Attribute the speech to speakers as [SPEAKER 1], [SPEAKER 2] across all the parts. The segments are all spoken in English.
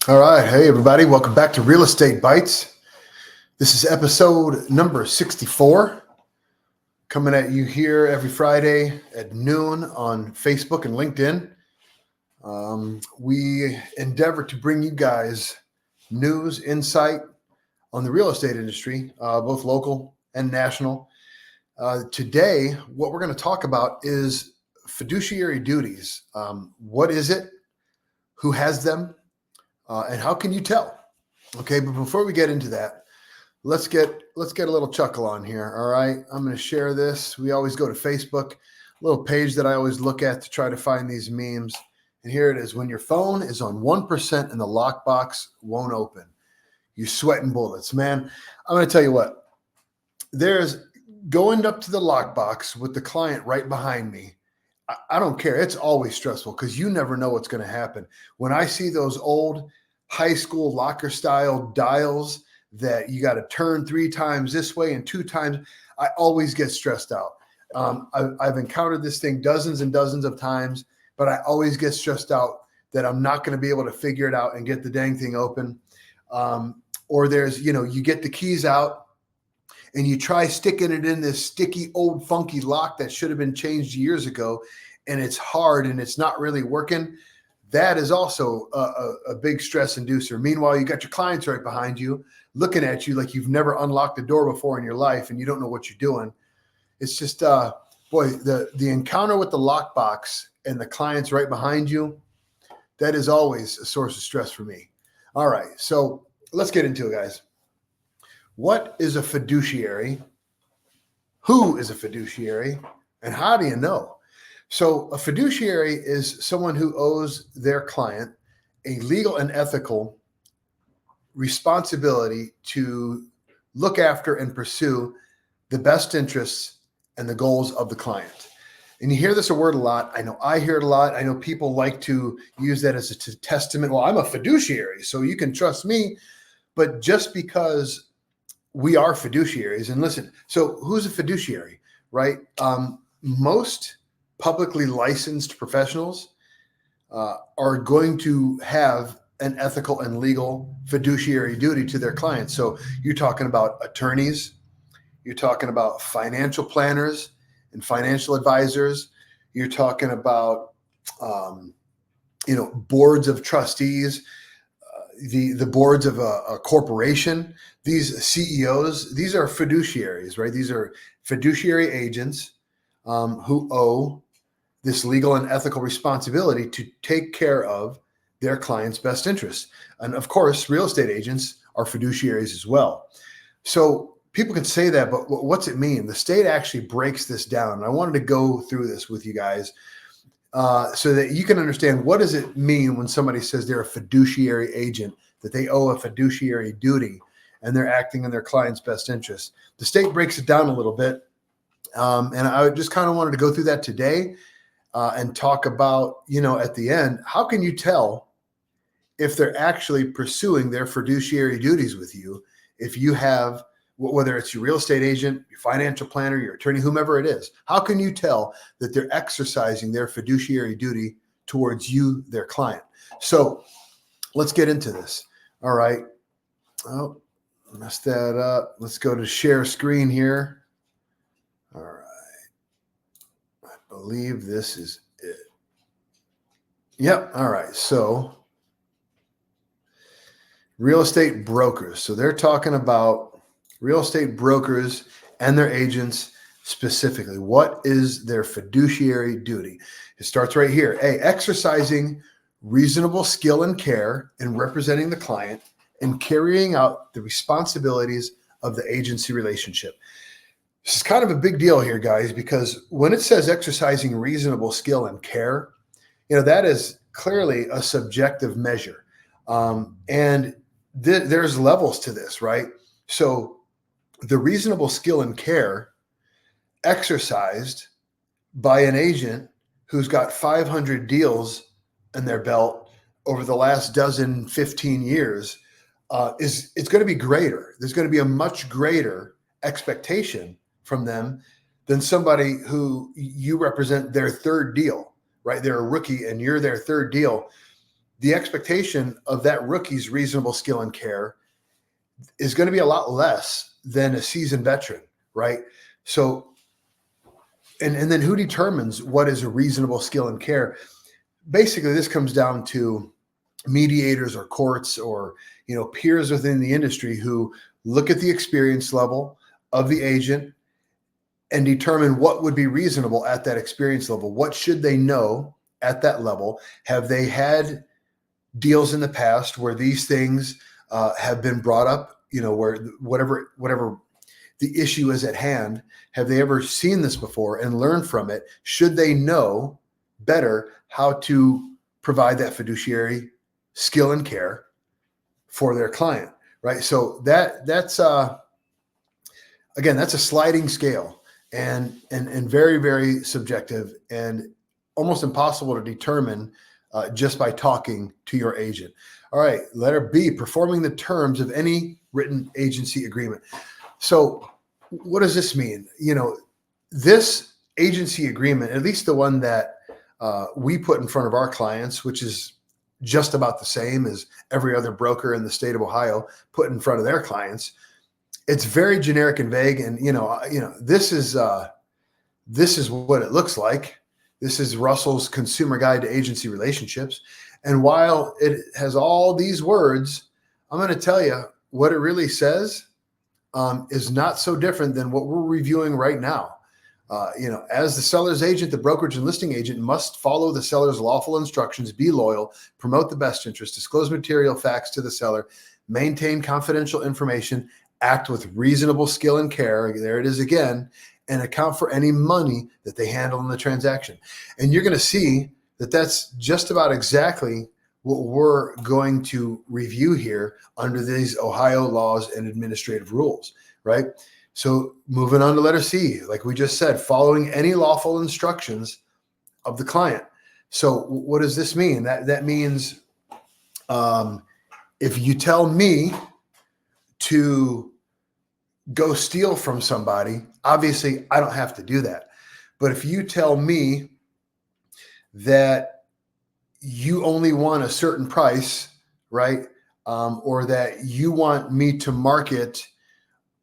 [SPEAKER 1] All right. Hey, everybody. Welcome back to Real Estate Bites. This is episode number 64, coming at you here every Friday at noon on Facebook and LinkedIn. We endeavor to bring you guys news, insight on the real estate industry, both local and national. Today, what we're going to talk about is fiduciary duties. What is it? Who has them? And how can you tell? Okay, but before we get into that, let's get a little chuckle on here. All right, I'm going to share this. We always go to Facebook, a little page that I always look at to try to find these memes. And here it is. When your phone is on 1% and the lockbox won't open, you're sweating bullets, man. I'm going to tell you what. There's going up to the lockbox with the client right behind me. I don't care. It's always stressful because you never know what's going to happen. When I see those old high school locker style dials that you got to turn 3 times this way and 2 times, I always get stressed out. I've encountered this thing dozens and dozens of times, but I always get stressed out that I'm not going to be able to figure it out and get the dang thing open. Or there's, you get the keys out and you try sticking it in this sticky, old, funky lock that should have been changed years ago, and it's hard and it's not really working. That is also a big stress inducer. Meanwhile, you got your clients right behind you looking at you like you've never unlocked a door before in your life and you don't know what you're doing. It's just, the encounter with the lockbox and the clients right behind you, that is always a source of stress for me. All right, so let's get into it, guys. What is a fiduciary? Who is a fiduciary? And how do you know? So a fiduciary is someone who owes their client a legal and ethical responsibility to look after and pursue the best interests and the goals of the client. And you hear this word a lot. I know I hear it a lot. I know people like to use that as a testament. Well, I'm a fiduciary, so you can trust me. But just because we are fiduciaries, and listen, so who's a fiduciary, right? Most publicly licensed professionals are going to have an ethical and legal fiduciary duty to their clients. So you're talking about attorneys, you're talking about financial planners and financial advisors, you're talking about boards of trustees, the boards of a corporation. These CEOs, these are fiduciaries, right? These are fiduciary agents who owe this legal and ethical responsibility to take care of their client's best interests. And of course, real estate agents are fiduciaries as well. So people can say that, but what's it mean? The state actually breaks this down. And I wanted to go through this with you guys so that you can understand, what does it mean when somebody says they're a fiduciary agent, that they owe a fiduciary duty and they're acting in their client's best interest. The state breaks it down a little bit. And I just kind of wanted to go through that today and talk about, at the end, how can you tell if they're actually pursuing their fiduciary duties with you? If you have, whether it's your real estate agent, your financial planner, your attorney, whomever it is, how can you tell that they're exercising their fiduciary duty towards you, their client? So let's get into this. All right. Oh, messed that up. Let's go to share screen here. All right. I believe this is it. Yep. All right. So real estate brokers. So they're talking about real estate brokers and their agents specifically. What is their fiduciary duty? It starts right here. A, exercising reasonable skill and care in representing the client and carrying out the responsibilities of the agency relationship. This is kind of a big deal here, guys, because when it says exercising reasonable skill and care, that is clearly a subjective measure. And there's levels to this, right? So the reasonable skill and care exercised by an agent who's got 500 deals in their belt over the last 15 years it's going to be greater. There's going to be a much greater expectation from them than somebody who you represent their third deal, right? They're a rookie and you're their third deal. the expectation of that rookie's reasonable skill and care is going to be a lot less than a seasoned veteran, right? So, and then who determines what is a reasonable skill and care? Basically, this comes down to mediators or courts or, peers within the industry who look at the experience level of the agent and determine what would be reasonable at that experience level. What should they know at that level? Have they had deals in the past where these things have been brought up, where whatever the issue is at hand, have they ever seen this before and learned from it? Should they know better how to provide that fiduciary skill and care for their client, right? So that's again, that's a sliding scale and very, very subjective and almost impossible to determine just by talking to your agent. All right, letter B, performing the terms of any written agency agreement. So what does this mean? This agency agreement, at least the one that we put in front of our clients, which is just about the same as every other broker in the state of Ohio put in front of their clients, it's very generic and vague. And this is what it looks like. This is Russell's Consumer Guide to Agency Relationships. And while it has all these words, I'm going to tell you what it really says is not so different than what we're reviewing right now. As the seller's agent, the brokerage and listing agent must follow the seller's lawful instructions, be loyal, promote the best interest, disclose material facts to the seller, maintain confidential information, act with reasonable skill and care. There it is again. And account for any money that they handle in the transaction. And you're going to see that that's just about exactly what we're going to review here under these Ohio laws and administrative rules, right? So moving on to letter C, like we just said, following any lawful instructions of the client. So what does this mean? That means if you tell me to go steal from somebody, obviously I don't have to do that. But if you tell me that you only want a certain price, right? Or that you want me to market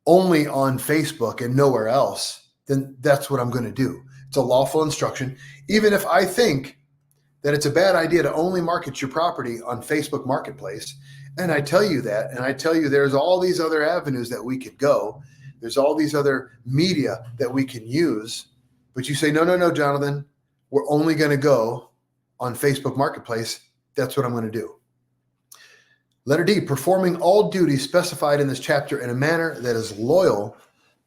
[SPEAKER 1] only on Facebook and nowhere else, then that's what I'm going to do. It's a lawful instruction. Even if I think that it's a bad idea to only market your property on Facebook Marketplace, and I tell you that, and I tell you there's all these other avenues that we could go. There's all these other media that we can use. But you say, no, Jonathan, we're only going to go on Facebook Marketplace. That's what I'm going to do. Letter D, performing all duties specified in this chapter in a manner that is loyal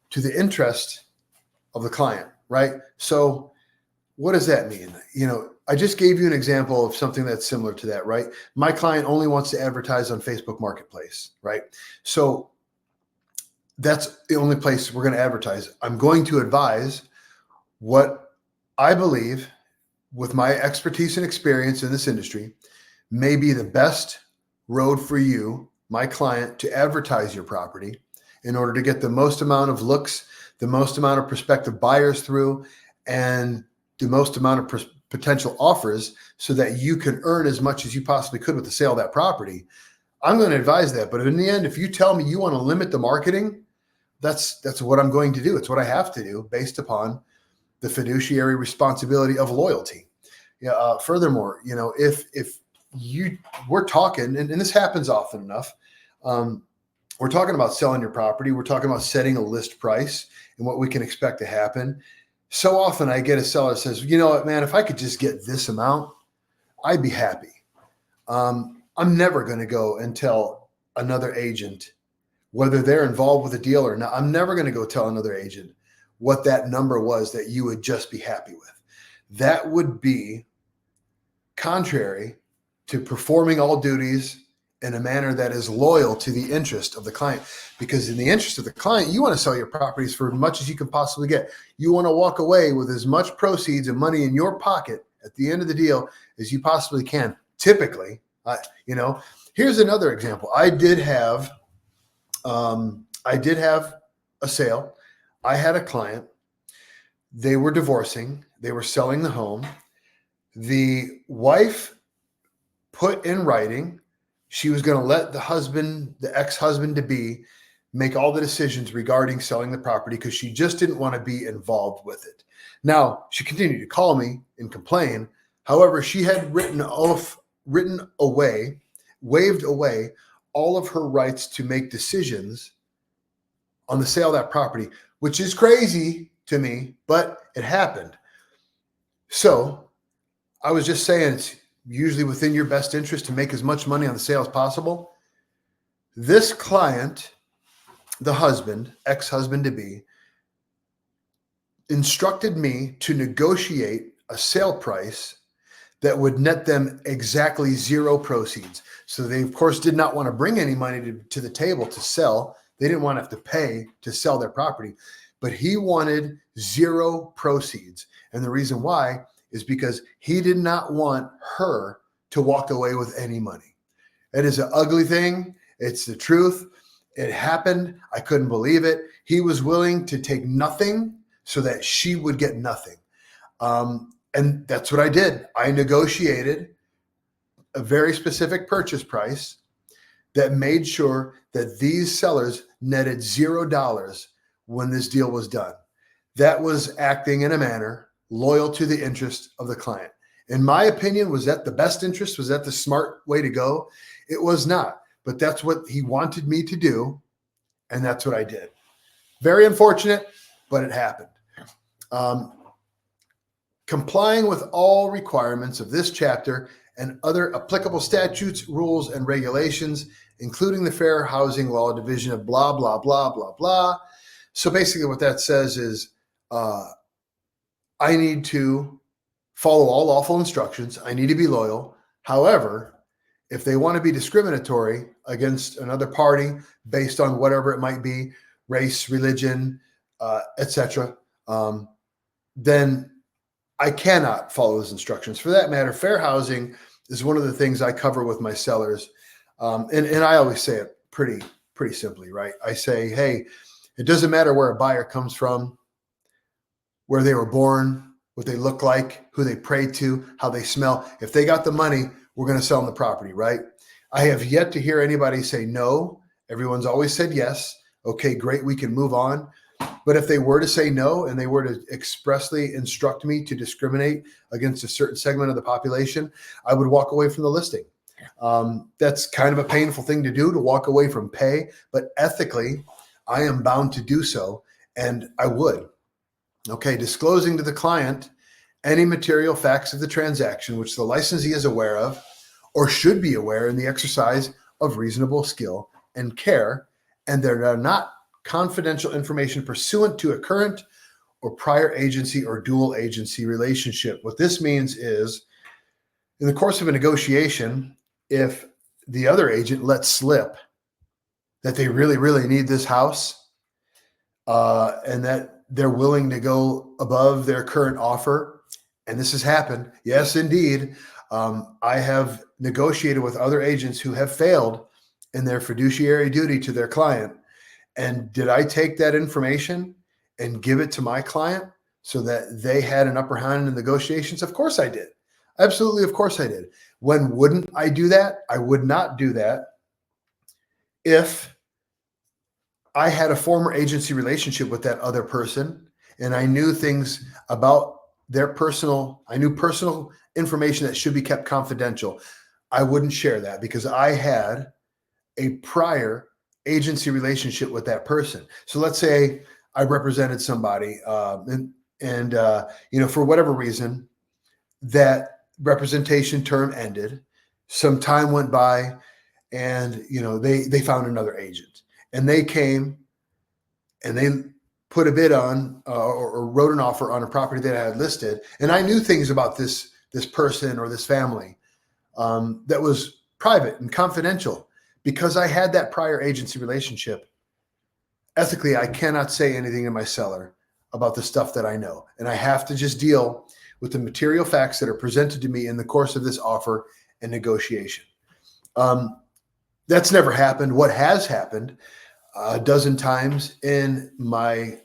[SPEAKER 1] to the interest of the client, right? So what does that mean? I just gave you an example of something that's similar to that, right? My client only wants to advertise on Facebook Marketplace, right? So that's the only place we're going to advertise. I'm going to advise what I believe, with my expertise and experience in this industry, may be the best road for you, my client, to advertise your property in order to get the most amount of looks, the most amount of prospective buyers through, and the most amount of potential offers so that you can earn as much as you possibly could with the sale of that property. I'm going to advise that. But in the end, if you tell me you want to limit the marketing, that's what I'm going to do. It's what I have to do based upon the fiduciary responsibility of loyalty. Furthermore, if we're talking, and this happens often enough, we're talking about selling your property. We're talking about setting a list price and what we can expect to happen. So often I get a seller that says, you know what, man, if I could just get this amount, I'd be happy. I'm never going to go and tell another agent, whether they're involved with a deal or not, I'm never going to go tell another agent what that number was that you would just be happy with. That would be contrary to performing all duties in a manner that is loyal to the interest of the client. Because in the interest of the client, you want to sell your properties for as much as you can possibly get. You want to walk away with as much proceeds and money in your pocket at the end of the deal as you possibly can. Typically, here's another example. I did have a sale. I had a client. They were divorcing. They were selling the home. The wife put in writing she was going to let the ex-husband to be, make all the decisions regarding selling the property because she just didn't want to be involved with it. Now, she continued to call me and complain. However, she had waived away all of her rights to make decisions on the sale of that property, which is crazy to me, but it happened. So I was just saying, it's usually within your best interest to make as much money on the sale as possible. This client, the husband, ex-husband to be, instructed me to negotiate a sale price that would net them exactly zero proceeds. So they, of course, did not want to bring any money to the table to sell. They didn't want to have to pay to sell their property, but he wanted zero proceeds. And the reason why is because he did not want her to walk away with any money. It is an ugly thing. It's the truth. It happened. I couldn't believe it. He was willing to take nothing so that she would get nothing. And that's what I did. I negotiated a very specific purchase price that made sure that these sellers netted $0 when this deal was done. That was acting in a manner loyal to the interest of the client. In my opinion, was that the best interest? Was that the smart way to go? It was not, but that's what he wanted me to do, and that's what I did. Very unfortunate, but it happened. Complying with all requirements of this chapter and other applicable statutes, rules, and regulations, including the Fair Housing Law Division of blah, blah, blah, blah, blah. So basically what that says is I need to follow all lawful instructions. I need to be loyal. However, if they want to be discriminatory against another party based on whatever it might be, race, religion, etc., then I cannot follow those instructions. For that matter, fair housing is one of the things I cover with my sellers. And I always say it pretty simply, right? I say, hey, it doesn't matter where a buyer comes from, where they were born, what they look like, who they pray to, how they smell. If they got the money, we're going to sell them the property, right? I have yet to hear anybody say no. Everyone's always said yes. Okay, great, we can move on. But if they were to say no and they were to expressly instruct me to discriminate against a certain segment of the population, I would walk away from the listing. That's kind of a painful thing to do, to walk away from pay, but ethically, I am bound to do so, and I would. Okay, disclosing to the client any material facts of the transaction which the licensee is aware of or should be aware in the exercise of reasonable skill and care, and there are not confidential information pursuant to a current or prior agency or dual agency relationship. What this means is, in the course of a negotiation, if the other agent lets slip that they really, really need this house and that they're willing to go above their current offer, and this has happened, yes, indeed, I have negotiated with other agents who have failed in their fiduciary duty to their client. And did I take that information and give it to my client so that they had an upper hand in negotiations? Of course I did. Absolutely, of course I did. When wouldn't I do that? I would not do that if I had a former agency relationship with that other person and I knew things about I knew personal information that should be kept confidential. I wouldn't share that because I had a prior agency relationship with that person. So let's say I represented somebody and for whatever reason, that representation term ended, some time went by, and they found another agent, and they came and they put a bid on or wrote an offer on a property that I had listed, and I knew things about this person or this family that was private and confidential. Because I had that prior agency relationship, ethically, I cannot say anything to my seller about the stuff that I know. And I have to just deal with the material facts that are presented to me in the course of this offer and negotiation. That's never happened. What has happened a dozen times in my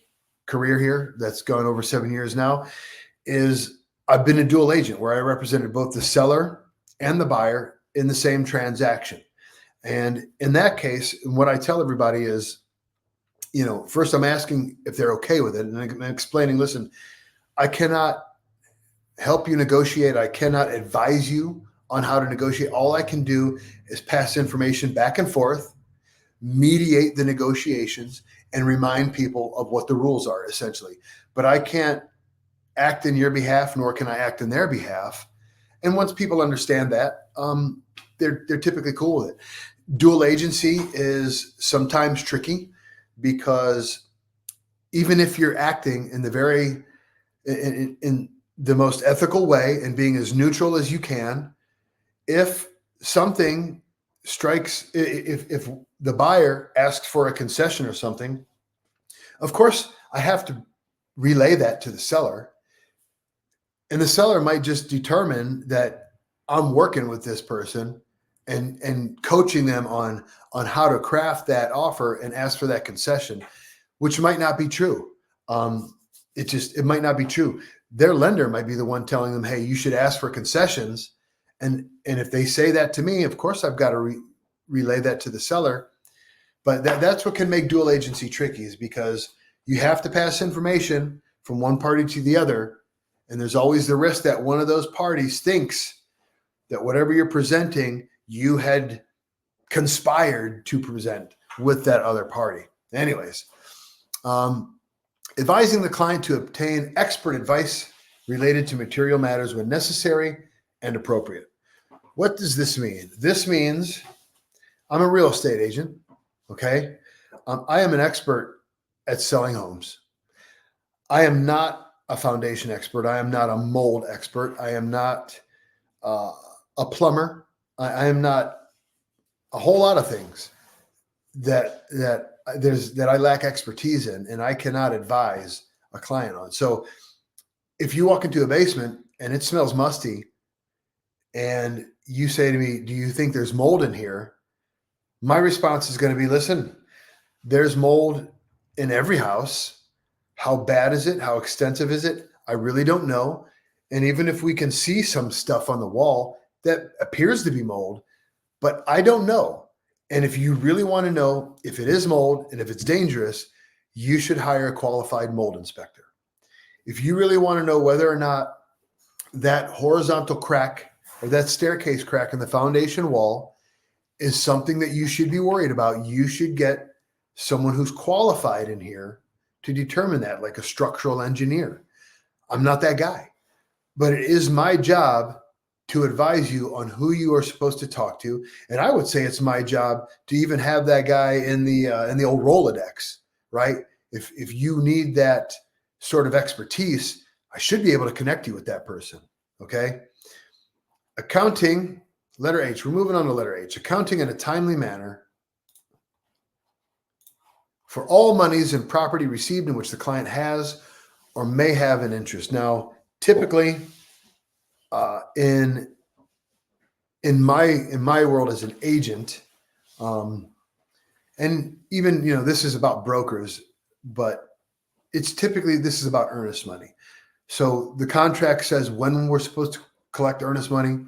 [SPEAKER 1] career here, that's gone over 7 years now, is I've been a dual agent where I represented both the seller and the buyer in the same transaction. And in that case, what I tell everybody is, first I'm asking if they're okay with it. And I'm explaining, listen, I cannot help you negotiate. I cannot advise you on how to negotiate. All I can do is pass information back and forth, mediate the negotiations, and remind people of what the rules are, essentially. But I can't act in your behalf, nor can I act in their behalf. And once people understand that, they're typically cool with it. Dual agency is sometimes tricky because even if you're acting in the most ethical way and being as neutral as you can, if something strikes, if the buyer asks for a concession or something, of course I have to relay that to the seller. And the seller might just determine that I'm working with this person and coaching them on how to craft that offer and ask for that concession, which might not be true. It might not be true. Their lender might be the one telling them, hey, you should ask for concessions. And if they say that to me, of course, I've got to relay that to the seller. But that's what can make dual agency tricky, is because you have to pass information from one party to the other. And there's always the risk that one of those parties thinks that whatever you're presenting, you had conspired to present with that other party. Anyways, advising the client to obtain expert advice related to material matters when necessary and appropriate. What does this mean? This means I'm a real estate agent, okay? I am an expert at selling homes. I am not a foundation expert. I am not a mold expert. I am not a plumber. I am not a whole lot of things that I lack expertise in, and I cannot advise a client on. So if you walk into a basement and it smells musty and you say to me, do you think there's mold in here? My response is going to be, listen, there's mold in every house. How bad is it? How extensive is it? I really don't know. And even if we can see some stuff on the wall that appears to be mold, but I don't know. And if you really want to know if it is mold and if it's dangerous, you should hire a qualified mold inspector. If you really want to know whether or not that horizontal crack or that staircase crack in the foundation wall is something that you should be worried about, you should get someone who's qualified in here to determine that, like a structural engineer. I'm not that guy, but it is my job to advise you on who you are supposed to talk to. And I would say it's my job to even have that guy in the old Rolodex, right? If you need that sort of expertise, I should be able to connect you with that person, okay? Accounting, letter H, we're moving on to letter H. Accounting in a timely manner for all monies and property received in which the client has or may have an interest. Now, typically, in my world as an agent, and even this is about brokers, but it's typically this is about earnest money. So the contract says when we're supposed to collect earnest money,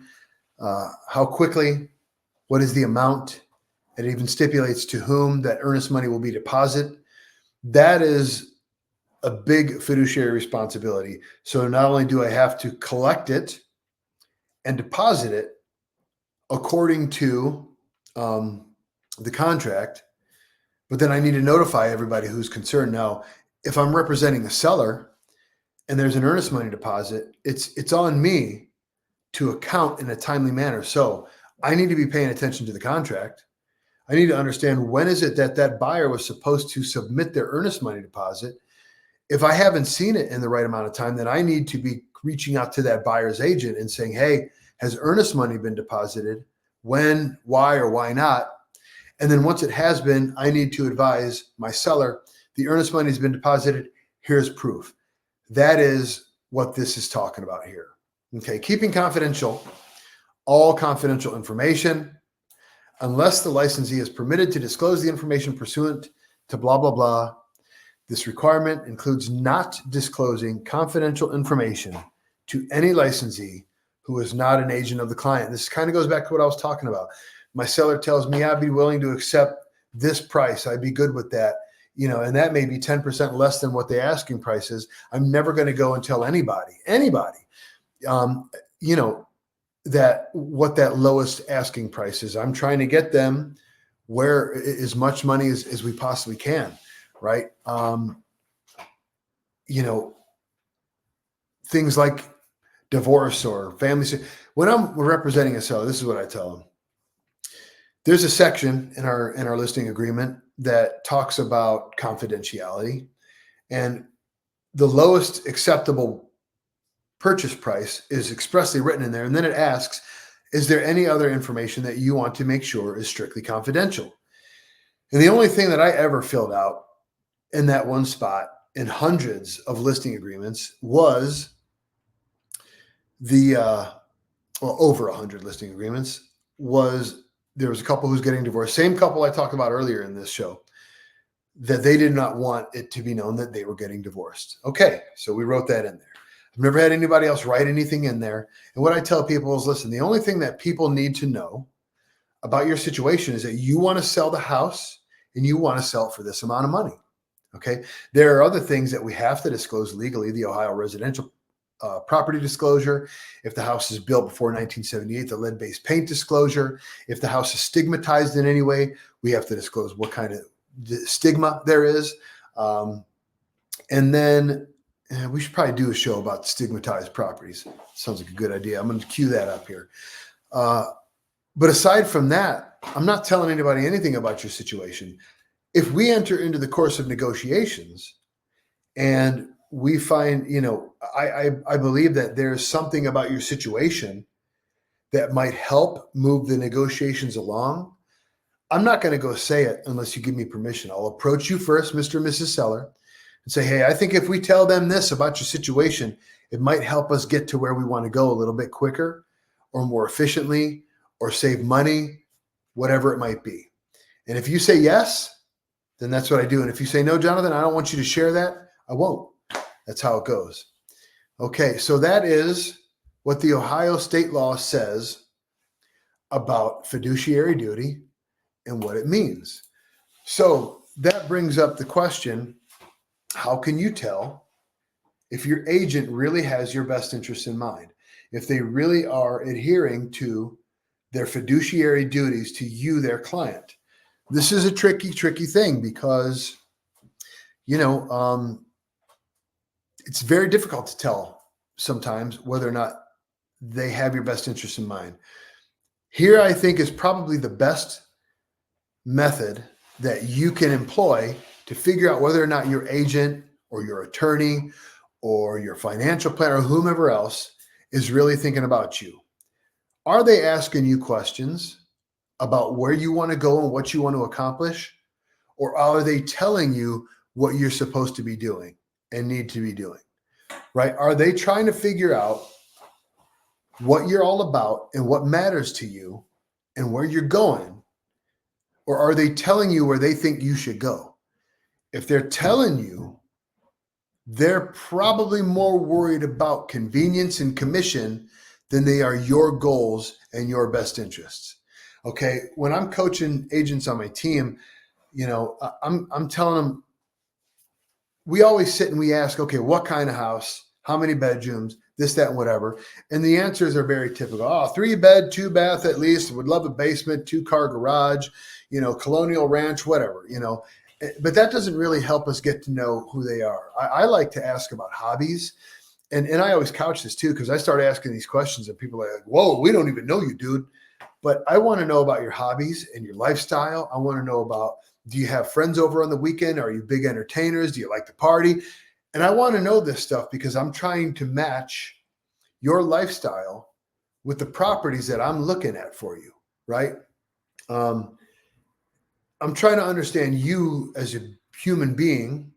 [SPEAKER 1] how quickly, what is the amount. It even stipulates to whom that earnest money will be deposited. That is a big fiduciary responsibility. So not only do I have to collect it and deposit it according to the contract, but then I need to notify everybody who's concerned. Now, if I'm representing the seller and there's an earnest money deposit, it's on me to account in a timely manner. So I need to be paying attention to the contract. I need to understand when is it that buyer was supposed to submit their earnest money deposit. If I haven't seen it in the right amount of time, then I need to be reaching out to that buyer's agent and saying, hey, has earnest money been deposited? When, why, or why not? And then once it has been, I need to advise my seller, the earnest money has been deposited. Here's proof. That is what this is talking about here. Okay, keeping confidential all confidential information, unless the licensee is permitted to disclose the information pursuant to blah, blah, blah. This requirement includes not disclosing confidential information to any licensee who is not an agent of the client. This kind of goes back to what I was talking about. My seller tells me I'd be willing to accept this price. I'd be good with that. And that may be 10% less than what the asking price is. I'm never going to go and tell anybody, that what that lowest asking price is. I'm trying to get them where as much money as we possibly can. Right. Things like divorce or family. When I'm representing a seller, this is what I tell them. There's a section in our listing agreement that talks about confidentiality, and the lowest acceptable purchase price is expressly written in there. And then it asks, is there any other information that you want to make sure is strictly confidential? And the only thing that I ever filled out in that one spot in hundreds of listing agreements was over 100 listing agreements was there was a couple who's getting divorced. Same couple I talked about earlier in this show, that they did not want it to be known that they were getting divorced. Okay, so we wrote that in there. I've never had anybody else write anything in there. And what I tell people is, listen, the only thing that people need to know about your situation is that you want to sell the house and you want to sell it for this amount of money. Okay. There are other things that we have to disclose legally, the Ohio residential property disclosure. If the house is built before 1978, the lead-based paint disclosure. If the house is stigmatized in any way, we have to disclose what kind of stigma there is. And then we should probably do a show about stigmatized properties. Sounds like a good idea. I'm going to cue that up here. But aside from that, I'm not telling anybody anything about your situation. If we enter into the course of negotiations and we find, I believe that there's something about your situation that might help move the negotiations along, I'm not going to go say it unless you give me permission. I'll approach you first, Mr. and Mrs. Seller, and say, hey, I think if we tell them this about your situation, it might help us get to where we want to go a little bit quicker or more efficiently or save money, whatever it might be. And if you say yes, then that's what I do. And if you say, no, Jonathan, I don't want you to share that, I won't. That's how it goes. Okay, so that is what the Ohio state law says about fiduciary duty and what it means. So that brings up the question, how can you tell if your agent really has your best interest in mind? If they really are adhering to their fiduciary duties to you, their client? This is a tricky thing because, it's very difficult to tell sometimes whether or not they have your best interest in mind. Here, I think, is probably the best method that you can employ to figure out whether or not your agent or your attorney or your financial planner or whomever else is really thinking about you. Are they asking you questions about where you want to go and what you want to accomplish? Or are they telling you what you're supposed to be doing and need to be doing, right? Are they trying to figure out what you're all about and what matters to you and where you're going? Or are they telling you where they think you should go? If they're telling you, they're probably more worried about convenience and commission than they are your goals and your best interests. Okay. When I'm coaching agents on my team, I'm telling them, we always sit and we ask, okay, what kind of house, how many bedrooms, this, that, and whatever. And the answers are very typical. 3-bed, 2-bath at least, would love a basement, 2-car garage, colonial ranch, whatever, but that doesn't really help us get to know who they are. I like to ask about hobbies. And I always couch this too, because I start asking these questions and people are like, whoa, we don't even know you, dude. But I want to know about your hobbies and your lifestyle. I want to know about, do you have friends over on the weekend? Are you big entertainers? Do you like to party? And I want to know this stuff because I'm trying to match your lifestyle with the properties that I'm looking at for you, right? I'm trying to understand you as a human being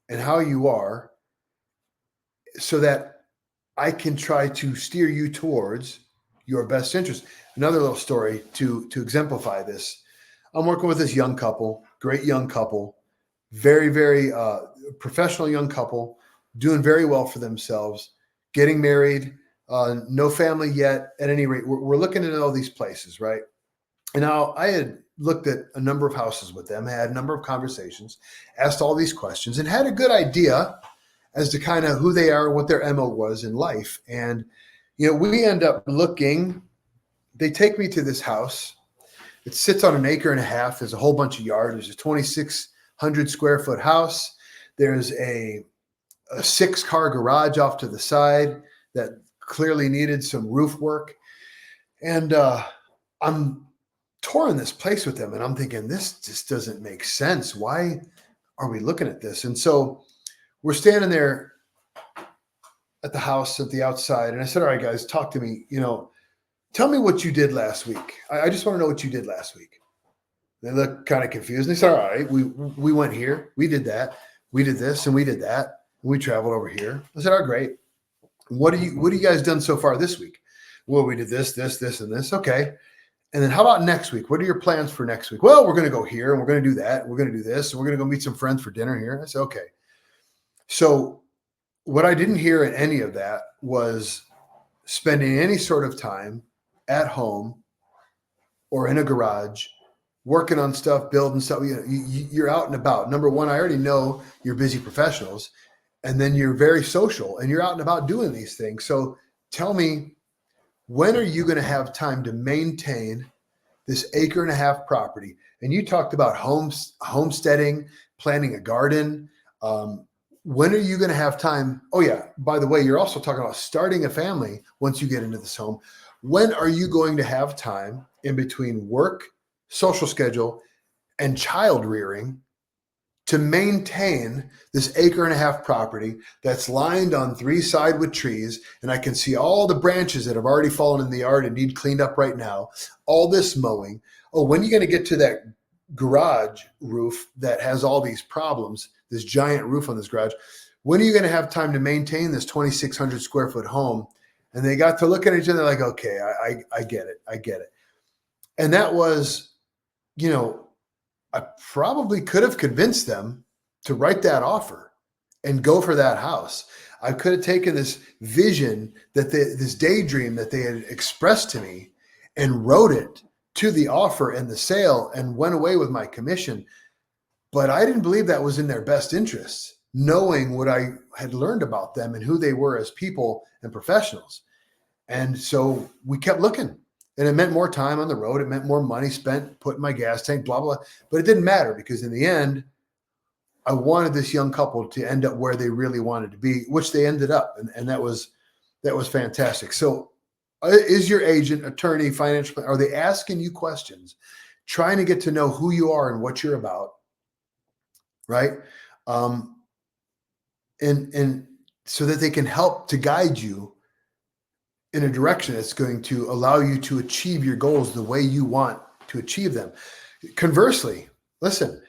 [SPEAKER 1] and how you are so that I can try to steer you towards your best interest. Another little story to exemplify this. I'm working with this young couple, great young couple, very, very professional young couple, doing very well for themselves, getting married, no family yet. At any rate, we're looking at all these places, right? And now I had looked at a number of houses with them, had a number of conversations, asked all these questions, and had a good idea as to kind of who they are, what their MO was in life. And, we end up looking, they take me to this house. It sits on an acre and a half. There's a whole bunch of yard. There's a 2,600 square foot house. There's a 6-car garage off to the side that clearly needed some roof work. And I'm touring this place with them, and I'm thinking, this just doesn't make sense. Why are we looking at this? And so we're standing there at the house at the outside, and I said, all right, guys, talk to me. Tell me what you did last week. I just want to know what you did last week. They look kind of confused. And they said, all right, we went here. We did that. We did this, and we did that. And we traveled over here. I said, oh, great. What have you guys done so far this week? Well, we did this, and this. Okay. And then how about next week? What are your plans for next week? Well, we're going to go here, and we're going to do that. And we're going to do this, and we're going to go meet some friends for dinner here. I said, okay. So what I didn't hear in any of that was spending any sort of time at home or in a garage working on stuff, building stuff. You're out and about. Number one, I already know you're busy professionals, and then you're very social, and you're out and about doing these things. So tell me, when are you going to have time to maintain this acre and a half property? And you talked about homesteading, planting a garden. When are you going to have time? Oh yeah, by the way, you're also talking about starting a family once you get into this home. When are you going to have time in between work, social schedule, and child rearing to maintain this acre and a half property that's lined on 3 sides with trees, and I can see all the branches that have already fallen in the yard and need cleaned up right now, all this mowing. Oh, when are you going to get to that garage roof that has all these problems, this giant roof on this garage? When are you going to have time to maintain this 2,600 square foot home? And they got to look at each other like, okay, I get it. I get it. And that was, I probably could have convinced them to write that offer and go for that house. I could have taken this vision this daydream that they had expressed to me and wrote it to the offer and the sale and went away with my commission. But I didn't believe that was in their best interests, knowing what I had learned about them and who they were as people and professionals. And so we kept looking. And it meant more time on the road. It meant more money spent putting my gas tank, blah, blah, blah. But it didn't matter, because in the end, I wanted this young couple to end up where they really wanted to be, which they ended up. And that was fantastic. So is your agent, attorney, financial, are they asking you questions, trying to get to know who you are and what you're about? Right. And so that they can help to guide you in a direction that's going to allow you to achieve your goals the way you want to achieve them. Conversely, listen,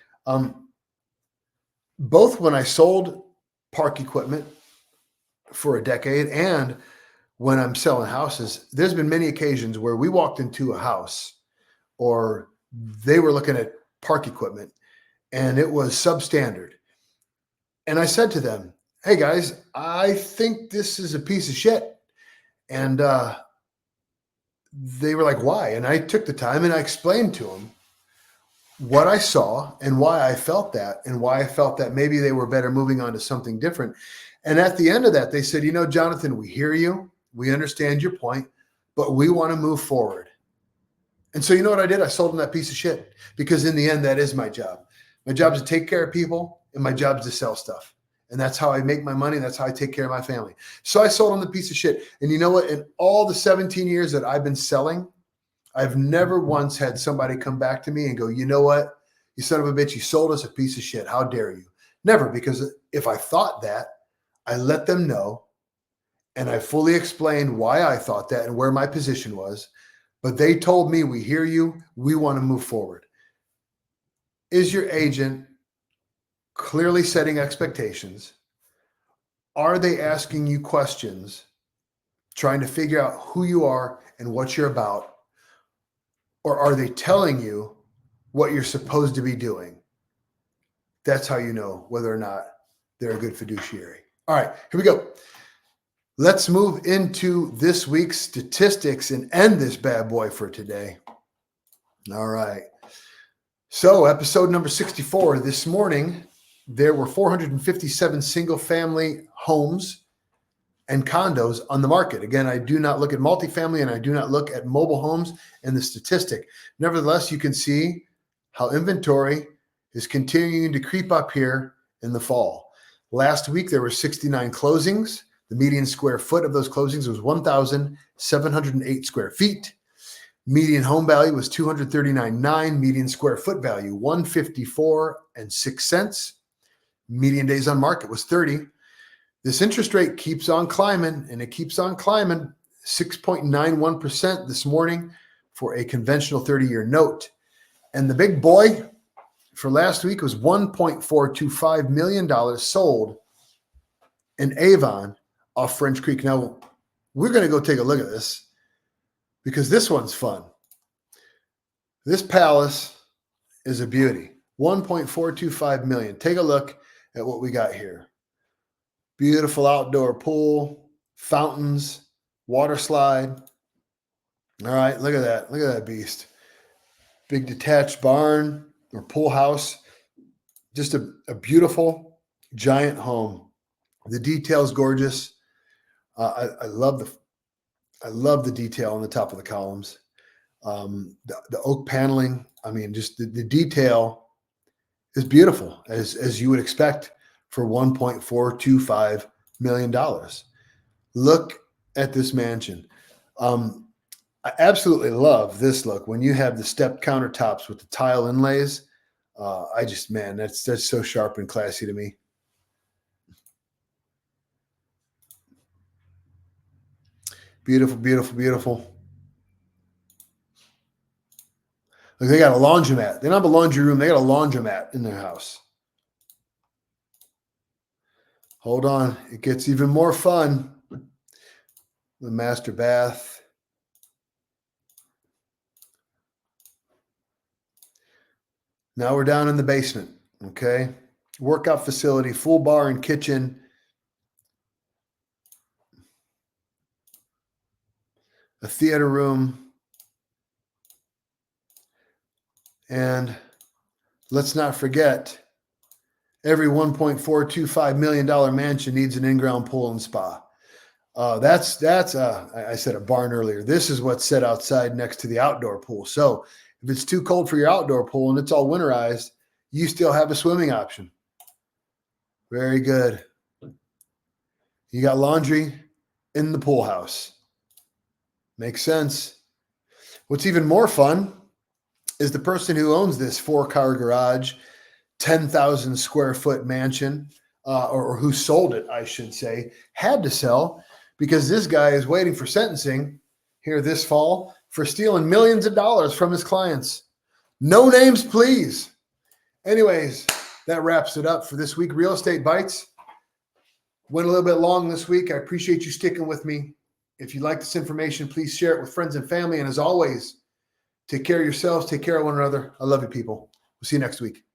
[SPEAKER 1] both when I sold park equipment for a decade and when I'm selling houses, there's been many occasions where we walked into a house or they were looking at park equipment and it was substandard. And I said to them, hey guys, I think this is a piece of shit. And they were like, why? And I took the time and I explained to them what I saw and why I felt that, and why I felt that maybe they were better moving on to something different. And at the end of that, they said, Jonathan, we hear you. We understand your point, but we want to move forward. And so you know what I did? I sold them that piece of shit, because in the end, that is my job. My job is to take care of people, and my job is to sell stuff. And that's how I make my money. That's how I take care of my family. So I sold them the piece of shit. And you know what? In all the 17 years that I've been selling, I've never once had somebody come back to me and go, you know what? You son of a bitch, you sold us a piece of shit. How dare you? Never, because if I thought that, I let them know and I fully explained why I thought that and where my position was. But they told me, we hear you. We want to move forward. Is your agent clearly setting expectations? Are they asking you questions, trying to figure out who you are and what you're about? Or are they telling you what you're supposed to be doing? That's how you know whether or not they're a good fiduciary. All right, here we go. Let's move into this week's statistics and end this bad boy for today. All right. So episode number 64, this morning, there were 457 single-family homes and condos on the market. Again, I do not look at multifamily and I do not look at mobile homes in the statistic. Nevertheless, you can see how inventory is continuing to creep up here in the fall. Last week, there were 69 closings. The median square foot of those closings was 1,708 square feet. Median home value was $239.9. Median square foot value, $154.06. Median days on market was 30. This interest rate keeps on climbing, and it keeps on climbing. 6.91% this morning for a conventional 30-year note. And the big boy for last week was $1.425 million sold in Avon off French Creek. Now, we're going to go take a look at this because this one's fun. This palace is a beauty. $1.425 million. Take a look at what we got here. Beautiful outdoor pool, fountains, water slide. All right, look at that. Look at that beast. Big detached barn or pool house. Just a beautiful, giant home. The detail's gorgeous. I love the detail on the top of the columns. The oak paneling. I mean, just the detail is beautiful, as you would expect for $1.425 million. Look at this mansion. I absolutely love this look. When you have the stepped countertops with the tile inlays, man, that's so sharp and classy to me. Beautiful, beautiful, beautiful. Look, they got a laundromat. They don't have a laundry room. They got a laundromat in their house. Hold on. It gets even more fun. The master bath. Now we're down in the basement, okay? Workout facility, full bar and kitchen. A theater room. And let's not forget, every $1.425 million mansion needs an in-ground pool and spa. I said a barn earlier. This is what's set outside next to the outdoor pool. So if it's too cold for your outdoor pool and it's all winterized, you still have a swimming option. Very good. You got laundry in the pool house. Makes sense. What's even more fun is the person who owns this 4-car garage, 10,000 square foot mansion, or who sold it, I should say, had to sell because this guy is waiting for sentencing here this fall for stealing millions of dollars from his clients. No names, please. Anyways, that wraps it up for this week. Real Estate Bites. Went a little bit long this week. I appreciate you sticking with me. If you like this information, please share it with friends and family. And as always, take care of yourselves. Take care of one another. I love you, people. We'll see you next week.